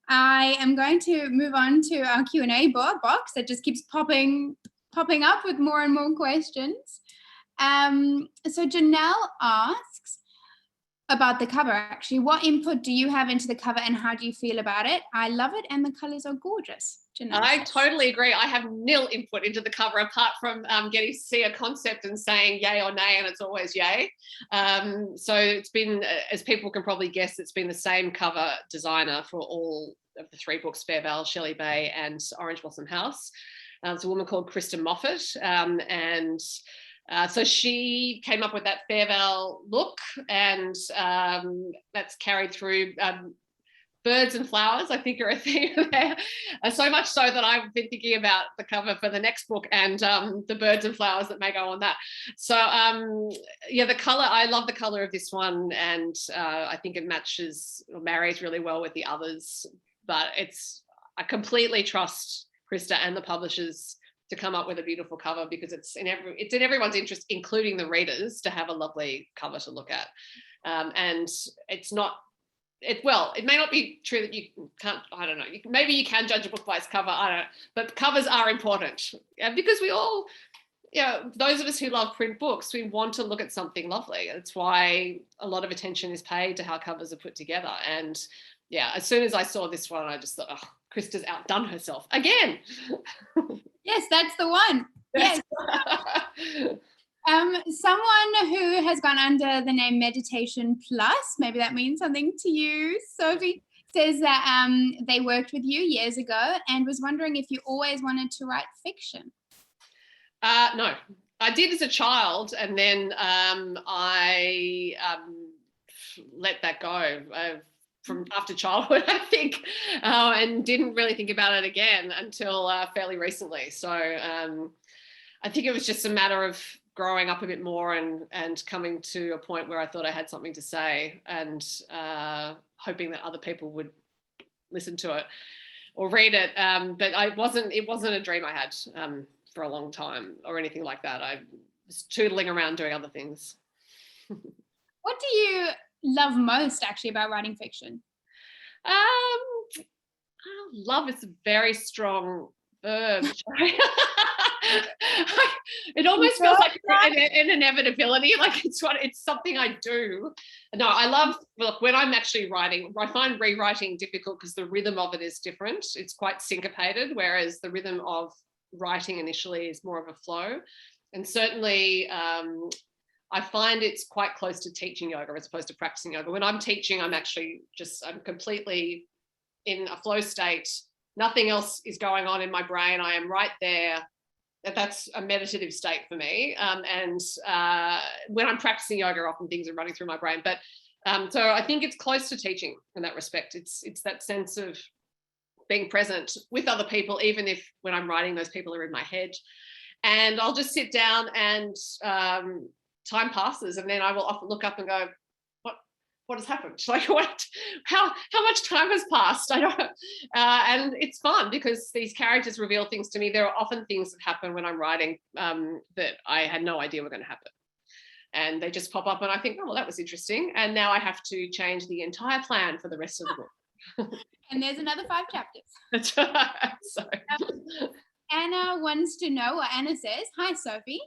I am going to move on to our Q&A box that just keeps popping up with more and more questions. So Janelle asks about the cover, actually. What input do you have into the cover and how do you feel about it? I love it and the colours are gorgeous. Janelle I says. totally agree. I have nil input into the cover apart from getting to see a concept and saying yay or nay, and it's always yay. So it's been, as people can probably guess, it's been the same cover designer for all of the 3 books, Fairvale, Shelley Bay and Orange Blossom House. It's a woman called Krista Moffat, so she came up with that Fairvale look, and that's carried through birds and flowers, I think, are a theme there. So much so that I've been thinking about the cover for the next book and the birds and flowers that may go on that. So yeah, the color, I love the color of this one, and I think it matches or marries really well with the others. But I completely trust Krista and the publishers to come up with a beautiful cover, because it's in everyone's interest, including the readers, to have a lovely cover to look at. And it's not. It may not be true that you can't, I don't know, maybe you can judge a book by its cover, I don't know, but covers are important, because we all, those of us who love print books, we want to look at something lovely. That's why a lot of attention is paid to how covers are put together. And yeah, as soon as I saw this one, I just thought, oh, Krista's outdone herself again. Yes, that's the one. Yes. Someone who has gone under the name Meditation Plus, maybe that means something to you, Sophie, says that they worked with you years ago and was wondering if you always wanted to write fiction. No, I did as a child, and then I let that go from after childhood, I think, and didn't really think about it again until fairly recently. So I think it was just a matter of growing up a bit more and coming to a point where I thought I had something to say, and hoping that other people would listen to it or read it. But it wasn't a dream I had for a long time or anything like that. I was tootling around doing other things. What do you love most actually about writing fiction? Love is a very strong verb. It almost feels like an inevitability, like it's something I do. No, I love, look, when I'm actually writing, I find rewriting difficult because the rhythm of it is different. It's quite syncopated, whereas the rhythm of writing initially is more of a flow. And certainly I find it's quite close to teaching yoga as opposed to practicing yoga. When I'm teaching, I'm completely in a flow state. Nothing else is going on in my brain. I am right there. That's a meditative state for me. And when I'm practicing yoga, often things are running through my brain. But so I think it's close to teaching in that respect. It's that sense of being present with other people, even if when I'm writing, those people are in my head. And I'll just sit down and time passes, and then I will often look up and go, what has happened? Like, how much time has passed? I don't, and it's fun because these characters reveal things to me. There are often things that happen when I'm writing that I had no idea were going to happen. And they just pop up and I think, oh, well, that was interesting. And now I have to change the entire plan for the rest of the book. And there's another 5 chapters. That's right. So. Anna wants to know, or Anna says, hi, Sophie.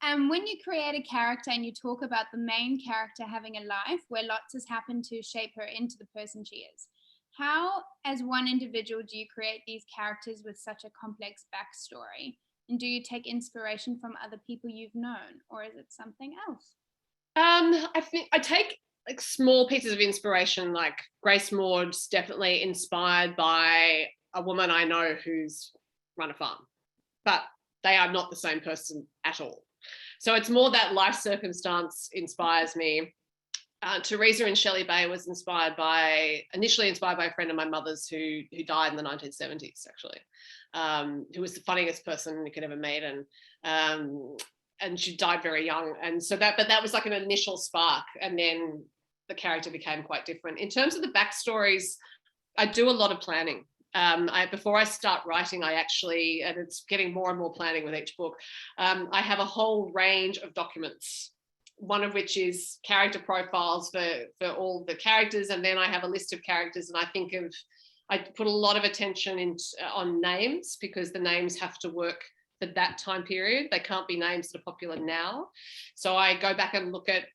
When you create a character and you talk about the main character having a life where lots has happened to shape her into the person she is, how, as one individual, do you create these characters with such a complex backstory? And do you take inspiration from other people you've known, or is it something else? I think I take like small pieces of inspiration, like Grace Maud's definitely inspired by a woman I know who's run a farm, but they are not the same person at all. So it's more that life circumstance inspires me. Teresa in Shelley Bay was initially inspired by a friend of my mother's who died in the 1970s, actually, who was the funniest person you could ever meet, and she died very young. And so that was like an initial spark, and then the character became quite different. In terms of the backstories, I do a lot of planning. Before I start writing, and it's getting more and more planning with each book, I have a whole range of documents, one of which is character profiles for all the characters, and then I have a list of characters, and I put a lot of attention on names, because the names have to work for that time period. They can't be names that are popular now. So I go back and look at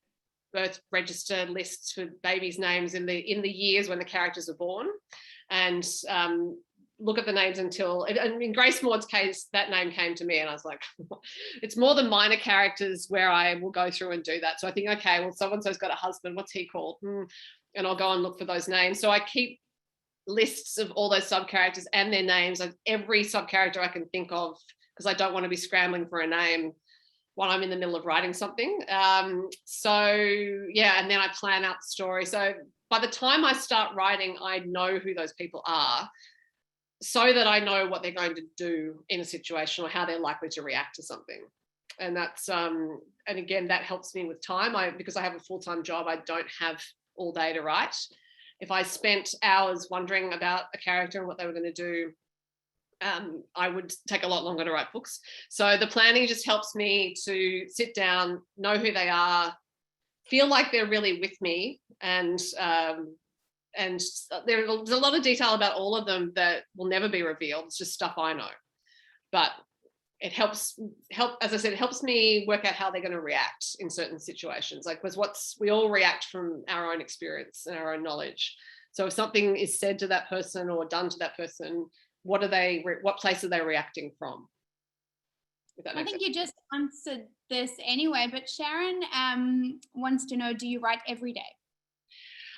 birth register lists for babies' names in the years when the characters are born, and look at the names until, and in Grace Maud's case, that name came to me and I was like, it's more the minor characters where I will go through and do that. So I think, okay, well, so-and-so's got a husband, what's he called? And I'll go and look for those names. So I keep lists of all those sub-characters and their names, of every sub-character I can think of, because I don't want to be scrambling for a name when I'm in the middle of writing something. So yeah, and then I plan out the story. So by the time I start writing, I know who those people are, so that I know what they're going to do in a situation or how they're likely to react to something. And that's and again, that helps me with time. Because I have a full-time job, I don't have all day to write. If I spent hours wondering about a character and what they were going to do, I would take a lot longer to write books. So the planning just helps me to sit down, know who they are, feel like they're really with me, and there's a lot of detail about all of them that will never be revealed. It's just stuff I know, but it helps, as I said, it helps me work out how they're going to react in certain situations. Like, because we all react from our own experience and our own knowledge. So if something is said to that person or done to that person, what place are they reacting from? I think you just answered this anyway, but Sharon wants to know, do you write every day?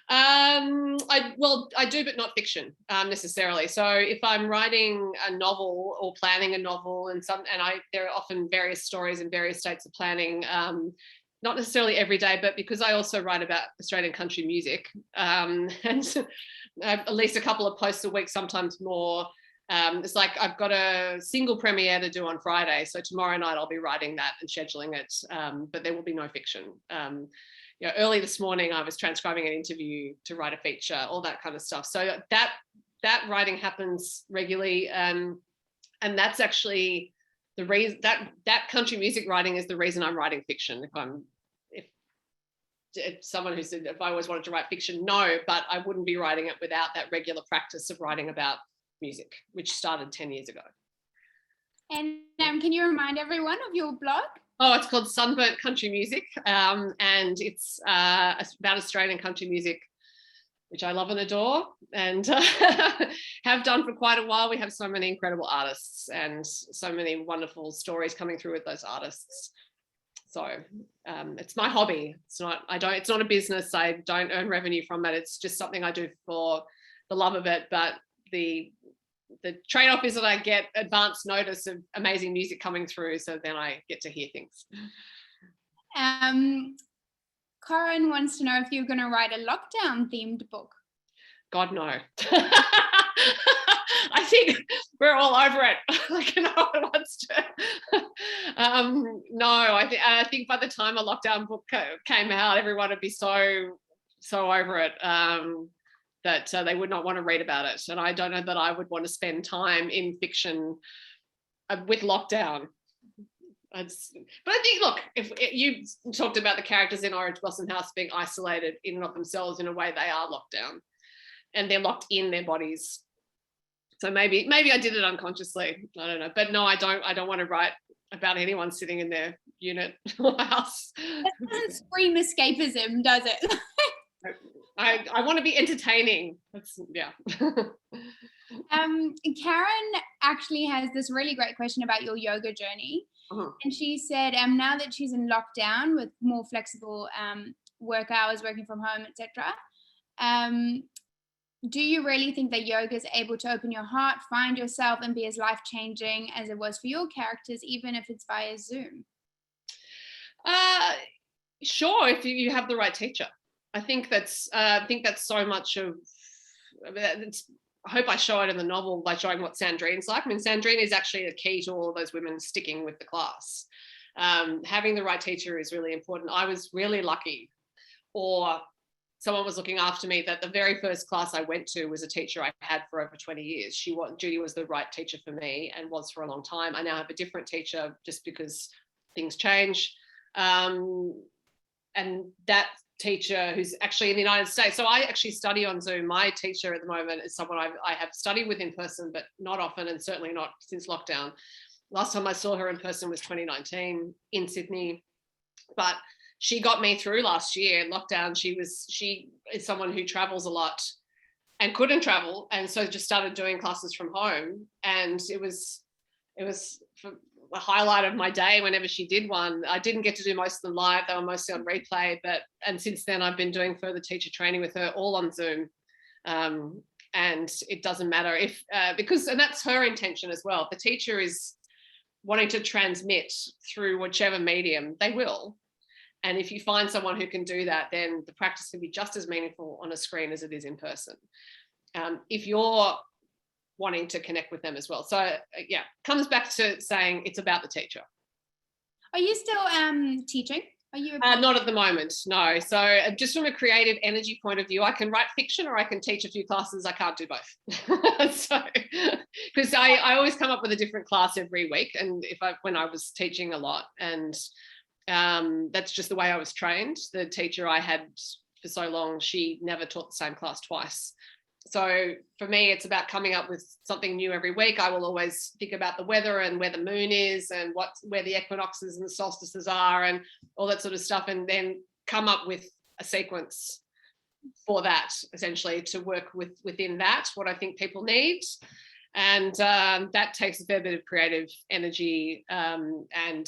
I do, but not fiction necessarily. So if I'm writing a novel or planning a novel, there are often various stories in various states of planning, not necessarily every day, but because I also write about Australian country music, and at least a couple of posts a week, sometimes more. It's like I've got a single premiere to do on Friday, so tomorrow night I'll be writing that and scheduling it, but there will be no fiction. Early this morning I was transcribing an interview to write a feature, all that kind of stuff. So that writing happens regularly, and that's actually the reason that country music writing is the reason I'm writing fiction. If someone who said if I always wanted to write fiction, no, but I wouldn't be writing it without that regular practice of writing about music, which started 10 years ago. And can you remind everyone of your blog? Oh, it's called Sunburnt Country Music, and it's about Australian country music, which I love and adore, and have done for quite a while. We have so many incredible artists and so many wonderful stories coming through with those artists. So it's my hobby. It's not a business. I don't earn revenue from it. It's just something I do for the love of it. But the trade-off is that I get advance notice of amazing music coming through, so then I get to hear things. Corinne wants to know if you're going to write a lockdown-themed book. God, no. I think we're all over it. Like, no one wants to. No, I think by the time a lockdown book came out, everyone would be so over it. That they would not want to read about it. And I don't know that I would want to spend time in fiction with lockdown. But I think, look, if you talked about the characters in Orange Blossom House being isolated in and of themselves, in a way they are locked down and they're locked in their bodies. So maybe I did it unconsciously. I don't know. But no, I don't want to write about anyone sitting in their unit or house. That doesn't scream escapism, does it? I want to be entertaining. Karen actually has this really great question about your yoga journey. Uh-huh. And she said, now that she's in lockdown with more flexible work hours, working from home, etc., do you really think that yoga is able to open your heart, find yourself, and be as life-changing as it was for your characters, even if it's via Zoom? Sure, if you have the right teacher. I think that's so much of. I hope I show it in the novel by showing what Sandrine's like. I mean, Sandrine is actually the key to all those women sticking with the class. Having the right teacher is really important. I was really lucky, or someone was looking after me, that the very first class I went to was a teacher I had for over 20 years. Judy was the right teacher for me and was for a long time. I now have a different teacher just because things change. And that teacher who's actually in the United States. So I actually study on Zoom. My teacher at the moment is someone I have studied with in person, but not often, and certainly not since lockdown. Last time I saw her in person was 2019 in Sydney, but she got me through last year in lockdown. She is someone who travels a lot and couldn't travel, and so just started doing classes from home. And it was a highlight of my day whenever she did one. I didn't get to do most of them live. They were mostly on replay, and since then I've been doing further teacher training with her, all on Zoom. And it doesn't matter if, and that's her intention as well. The teacher is wanting to transmit through whichever medium, they will. And if you find someone who can do that, then the practice can be just as meaningful on a screen as it is in person. If you're wanting to connect with them as well. So yeah, comes back to saying it's about the teacher. Are you still teaching? Are you not at the moment, no. So just from a creative energy point of view, I can write fiction or I can teach a few classes. I can't do both. So because I always come up with a different class every week, and when I was teaching a lot, and that's just the way I was trained. The teacher I had for so long, she never taught the same class twice. So for me, it's about coming up with something new every week. I will always think about the weather and where the moon is and where the equinoxes and the solstices are and all that sort of stuff, and then come up with a sequence for that, essentially, to work within that, what I think people need. And that takes a fair bit of creative energy. And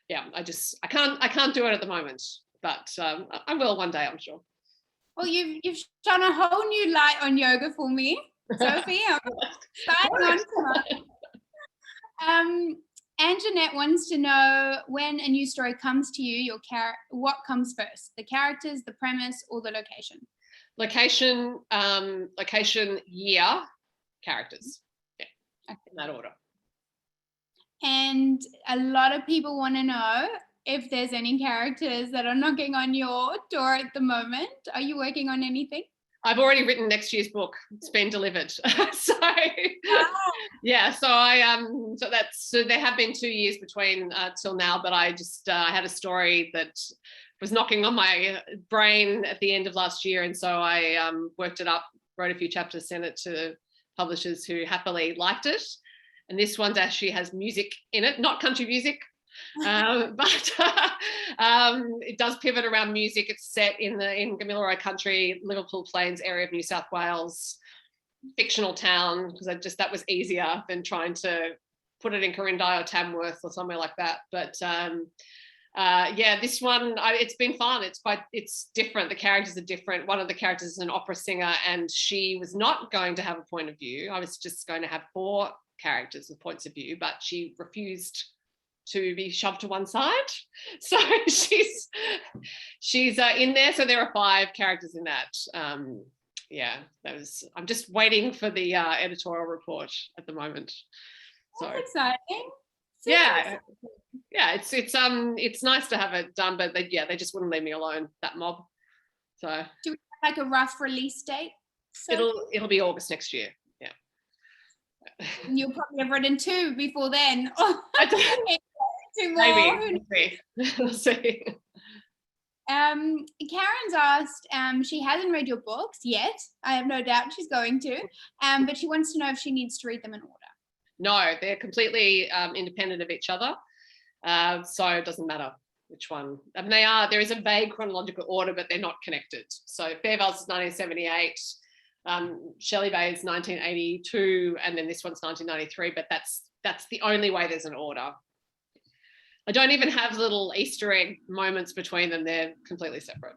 yeah, I can't do it at the moment, but I will one day, I'm sure. Well, you've shone a whole new light on yoga for me, Sophie. I'm starting on. And Jeanette wants to know, when a new story comes to you, what comes first? The characters, the premise, or the location? Location, year, characters. Yeah, okay. In that order. And a lot of people want to know if there's any characters that are knocking on your door at the moment. Are you working on anything? I've already written next year's book. It's been delivered. So wow. Yeah, so so there have been 2 years between till now, but I just had a story that was knocking on my brain at the end of last year, and so I worked it up, wrote a few chapters, sent it to publishers who happily liked it. And this one actually has music in it, not country music, but it does pivot around music. It's set in Gamilaroi country, Liverpool Plains area of New South Wales, fictional town, because that was easier than trying to put it in Corindai or Tamworth or somewhere like that. But yeah, this one, it's been fun. It's different. The characters are different. One of the characters is an opera singer, and she was not going to have a point of view. I was just going to have 4 characters with points of view, but she refused to be shoved to one side. So she's in there. So there are 5 characters in that. Yeah, I'm just waiting for the editorial report at the moment. So that's exciting. Yeah. Yeah, it's nice to have it done, but they just wouldn't leave me alone, that mob. So do we have like a rough release date? It'll be August next year. Yeah. And you'll probably have written 2 before then. I don't, 2 more. Maybe. We'll see. Karen's asked, she hasn't read your books yet. I have no doubt she's going to, but she wants to know if she needs to read them in order. No, they're completely independent of each other. So it doesn't matter which one. I mean, there is a vague chronological order, but they're not connected. So Fairvale's is 1978, Shelley Bay is 1982, and then this one's 1993, but that's the only way there's an order. I don't even have little Easter egg moments between them. They're completely separate.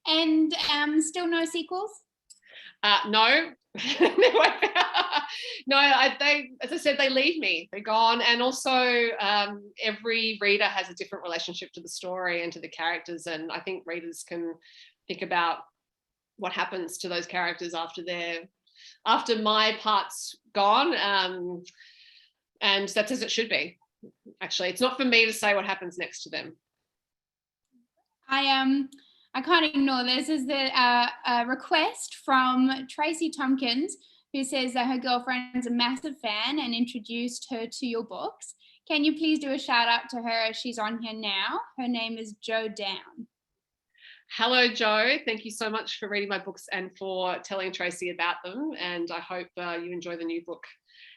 And still no sequels? No. No, as I said, they leave me. They're gone. And also every reader has a different relationship to the story and to the characters. And I think readers can think about what happens to those characters after my part's gone. And that's as it should be. Actually, it's not for me to say what happens next to them. I can't ignore this. Is a request from Tracy Tompkins, who says that her girlfriend's a massive fan and introduced her to your books. Can you please do a shout out to her as she's on here now? Her name is Jo Down. Hello, Jo. Thank you so much for reading my books and for telling Tracy about them. And I hope you enjoy the new book,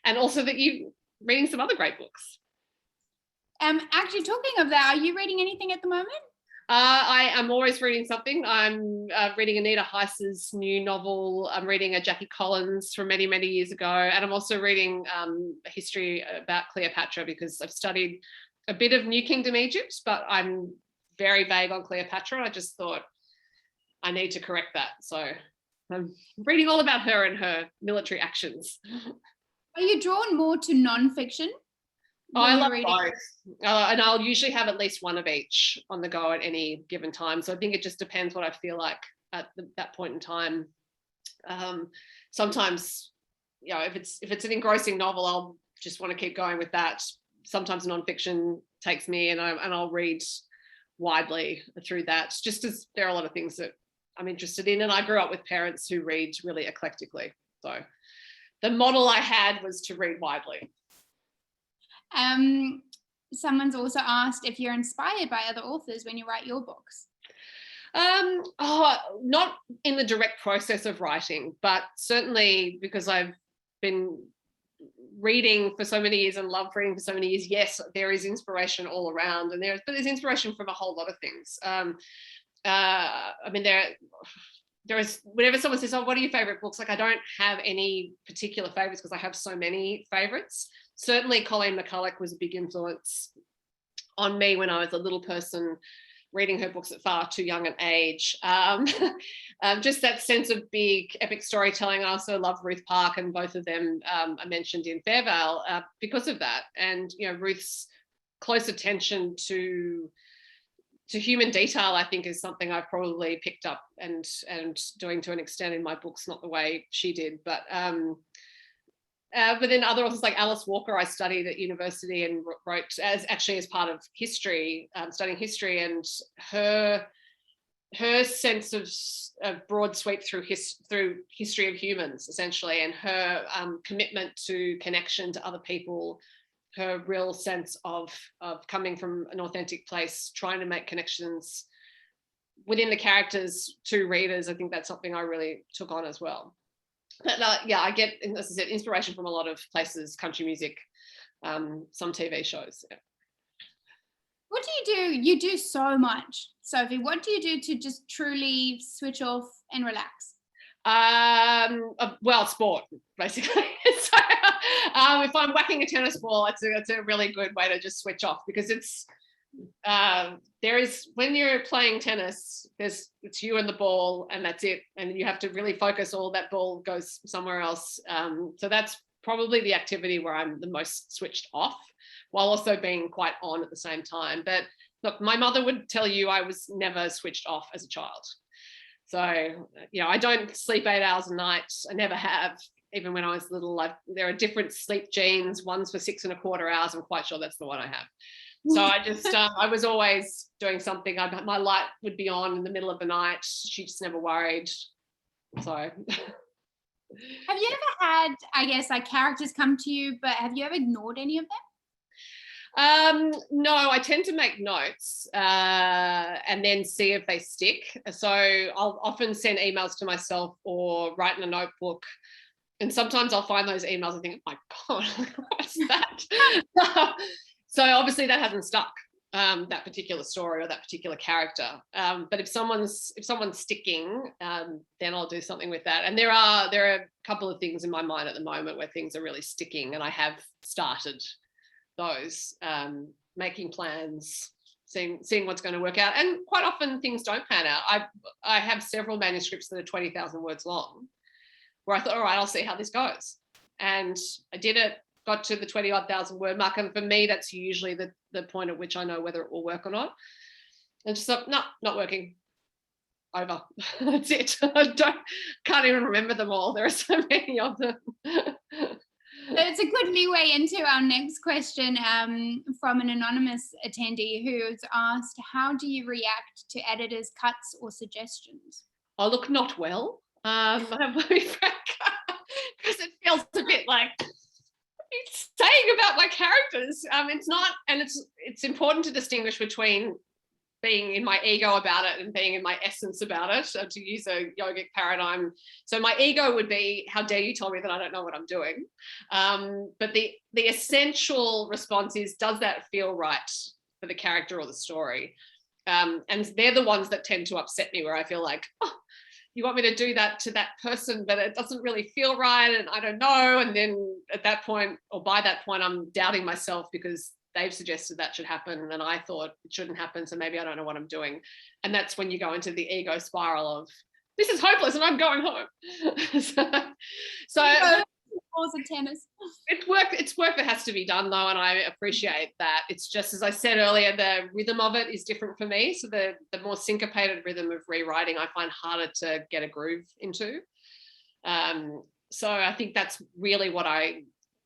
and also that you're reading some other great books. Actually, talking of that, are you reading anything at the moment? I am always reading something. I'm reading Anita Heiss's new novel. I'm reading a Jackie Collins from many, many years ago. And I'm also reading a history about Cleopatra, because I've studied a bit of New Kingdom Egypt, but I'm very vague on Cleopatra. I just thought I need to correct that. So I'm reading all about her and her military actions. Are you drawn more to non-fiction? I love both. And I'll usually have at least one of each on the go at any given time. So I think it just depends what I feel like at that point in time. Sometimes, if it's an engrossing novel, I'll just want to keep going with that. Sometimes nonfiction takes me, and I'll read widely through that, just as there are a lot of things that I'm interested in. And I grew up with parents who read really eclectically. So the model I had was to read widely. Someone's also asked if you're inspired by other authors when you write your books. Not in the direct process of writing, but certainly because I've been reading for so many years and love reading for so many years. Yes, there is inspiration all around, and there's inspiration from a whole lot of things. There is, whenever someone says, "Oh, what are your favorite books?" Like, I don't have any particular favorites because I have so many favorites. Certainly Colleen McCulloch was a big influence on me when I was a little person reading her books at far too young an age. Just that sense of big epic storytelling. I also love Ruth Park, and both of them are mentioned in Fairvale because of that. And Ruth's close attention to human detail, I think, is something I've probably picked up and doing to an extent in my books, not the way she did, but then other authors like Alice Walker, I studied at university and wrote as part of history, studying history, and her sense of a broad sweep through history of humans, essentially, and her commitment to connection to other people, her real sense of coming from an authentic place, trying to make connections within the characters to readers. I think that's something I really took on as well. But I get, as I said, inspiration from a lot of places, country music, some TV shows. Yeah. What do you do? You do so much, Sophie. What do you do to just truly switch off and relax? Well, sport, basically. So, if I'm whacking a tennis ball, it's a really good way to just switch off, because it's when you're playing tennis, it's you and the ball, and that's it, and you have to really focus. All that ball goes somewhere else. So that's probably the activity where I'm the most switched off, while also being quite on at the same time. But look, my mother would tell you I was never switched off as a child. So, I don't sleep 8 hours a night. I never have. Even when I was little, there are different sleep genes. One's for 6.25 hours. I'm quite sure that's the one I have. So I just, I was always doing something. My light would be on in the middle of the night. She just never worried. So. Have you ever had, I guess, like characters come to you, but have you ever ignored any of them? No, I tend to make notes and then see if they stick. So I'll often send emails to myself or write in a notebook. And sometimes I'll find those emails and think, oh my God, what's that? So obviously that hasn't stuck, that particular story or that particular character. But if someone's sticking, then I'll do something with that. And there are a couple of things in my mind at the moment where things are really sticking, and I have started those, making plans, seeing what's going to work out. And quite often things don't pan out. I have several manuscripts that are 20,000 words long, where I thought, all right, I'll see how this goes. And I did it, got to the 20,000 word mark. And for me, that's usually the point at which I know whether it will work or not. And just thought, no, not working. Over. That's it. Can't even remember them all. There are so many of them. It's a good leeway into our next question from an anonymous attendee who's asked, how do you react to editors' cuts or suggestions? Oh, look, not well. I'm going to be frank, because it feels a bit like it's saying about my characters. It's not, and it's important to distinguish between being in my ego about it and being in my essence about it, to use a yogic paradigm. So my ego would be, how dare you tell me that I don't know what I'm doing? But the essential response is, does that feel right for the character or the story? And they're the ones that tend to upset me, where I feel like, oh, you want me to do that to that person, but it doesn't really feel right, and I don't know. And then at that point, or by that point, I'm doubting myself because they've suggested that should happen and I thought it shouldn't happen, so maybe I don't know what I'm doing. And that's when you go into the ego spiral of, this is hopeless and I'm going home. so balls of tennis. It's work that has to be done though, and I appreciate that. It's just, as I said earlier, the rhythm of it is different for me. So the more syncopated rhythm of rewriting I find harder to get a groove into. So I think that's really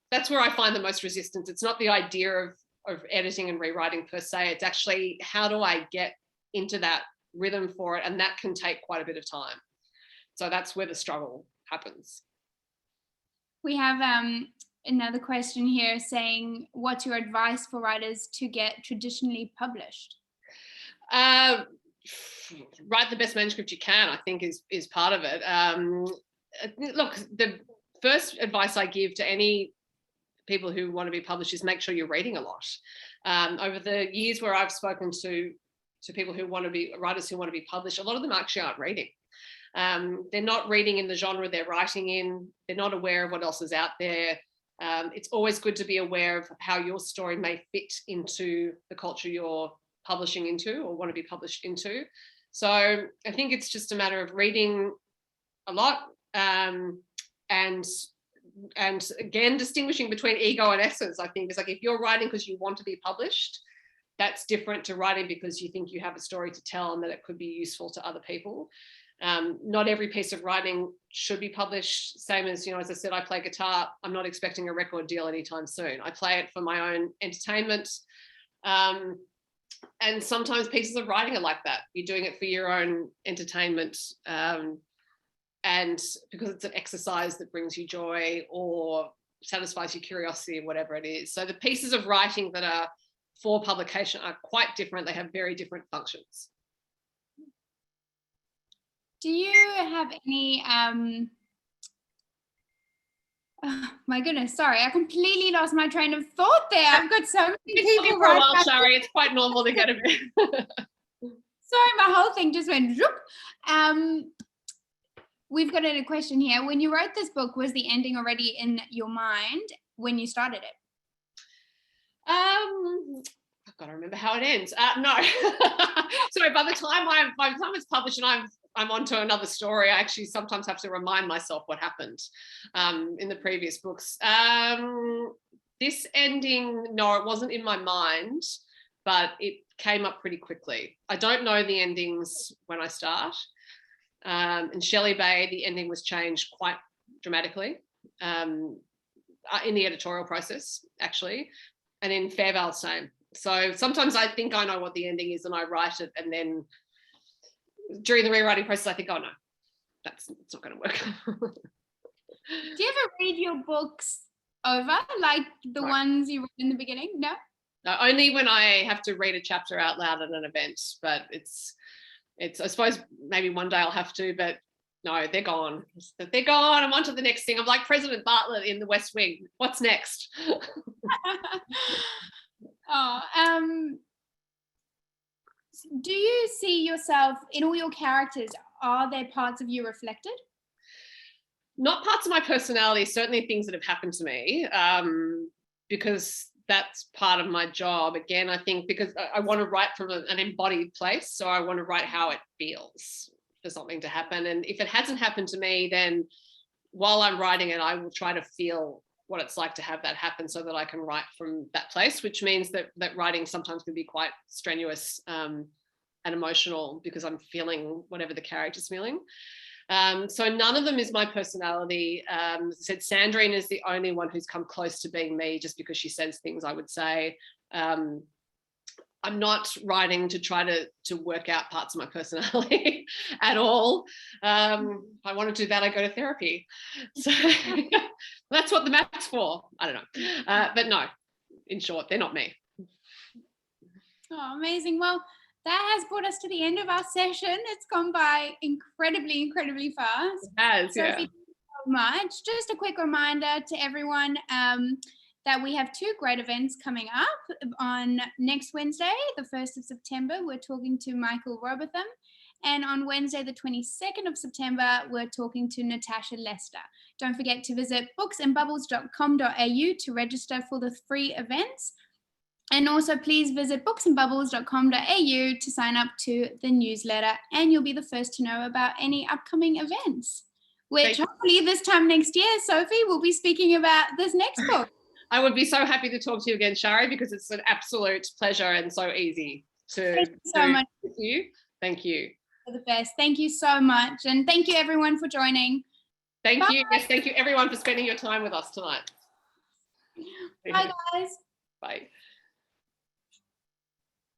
that's where I find the most resistance. It's not the idea of editing and rewriting per se. It's actually, how do I get into that rhythm for it? And that can take quite a bit of time. So that's where the struggle happens. We have another question here saying, what's your advice for writers to get traditionally published? Write the best manuscript you can, I think is part of it. Look, the first advice I give to any people who want to be published is make sure you're reading a lot. Over the years where I've spoken to people who want to be writers who want to be published, a lot of them actually aren't reading. They're not reading in the genre they're writing in. They're not aware of what else is out there. It's always good to be aware of how your story may fit into the culture you're publishing into or want to be published into. So I think it's just a matter of reading a lot, and again, distinguishing between ego and essence. I think it's like, if you're writing because you want to be published, that's different to writing because you think you have a story to tell and that it could be useful to other people. Not every piece of writing should be published. Same as, as I said, I play guitar. I'm not expecting a record deal anytime soon. I play it for my own entertainment. And sometimes pieces of writing are like that. You're doing it for your own entertainment, and because it's an exercise that brings you joy or satisfies your curiosity or whatever it is. So the pieces of writing that are for publication are quite different. They have very different functions. Do you have any, oh my goodness, sorry, I completely lost my train of thought there. I've got so many people for a while, Shari. It's quite normal to get a bit. Sorry, my whole thing just went zoop. We've got a question here. When you wrote this book, was the ending already in your mind when you started it? I've got to remember how it ends. No. Sorry, by the time it's published and I'm on to another story, I actually sometimes have to remind myself what happened in the previous books. This ending, no, it wasn't in my mind, but it came up pretty quickly. I don't know the endings when I start. In Shelley Bay, the ending was changed quite dramatically in the editorial process, actually, and in Fairvale, same. So sometimes I think I know what the ending is and I write it, and then during the rewriting process, I think, oh no, it's not going to work. Do you ever read your books over, like the ones you read in the beginning? No? No, only when I have to read a chapter out loud at an event, but it's I suppose maybe one day I'll have to, but no, they're gone. They're gone. I'm on to the next thing. I'm like President Bartlett in The West Wing. What's next? Do you see yourself in all your characters? Are there parts of you reflected? Not parts of my personality, certainly things that have happened to me, because that's part of my job. Again, I think because I want to write from an embodied place, so I want to write how it feels for something to happen. And if it hasn't happened to me, then while I'm writing it, I will try to feel what it's like to have that happen so that I can write from that place, which means that writing sometimes can be quite strenuous and emotional because I'm feeling whatever the character's feeling. So none of them is my personality. As I said, Sandrine is the only one who's come close to being me just because she says things I would say. I'm not writing to try to work out parts of my personality at all. If I want to do that, I go to therapy. So that's what the math's for. I don't know. But no, in short, they're not me. Oh, amazing. Well, that has brought us to the end of our session. It's gone by incredibly, incredibly fast. It has, Sophie, thank you so much. Just a quick reminder to everyone that we have two great events coming up. On next Wednesday, the 1st of September, we're talking to Michael Robotham. And on Wednesday, the 22nd of September, we're talking to Natasha Lester. Don't forget to visit booksandbubbles.com.au to register for the free events. And also please visit booksandbubbles.com.au to sign up to the newsletter, and you'll be the first to know about any upcoming events. which hopefully this time next year, Sophie, we'll be speaking about this next book. I would be so happy to talk to you again, Shari, because it's an absolute pleasure and so easy to Thank you so much with you. Thank you. for the best. Thank you so much. And thank you everyone for joining. Thank Bye. you. Yes, thank you everyone for spending your time with us tonight. Bye guys. Bye.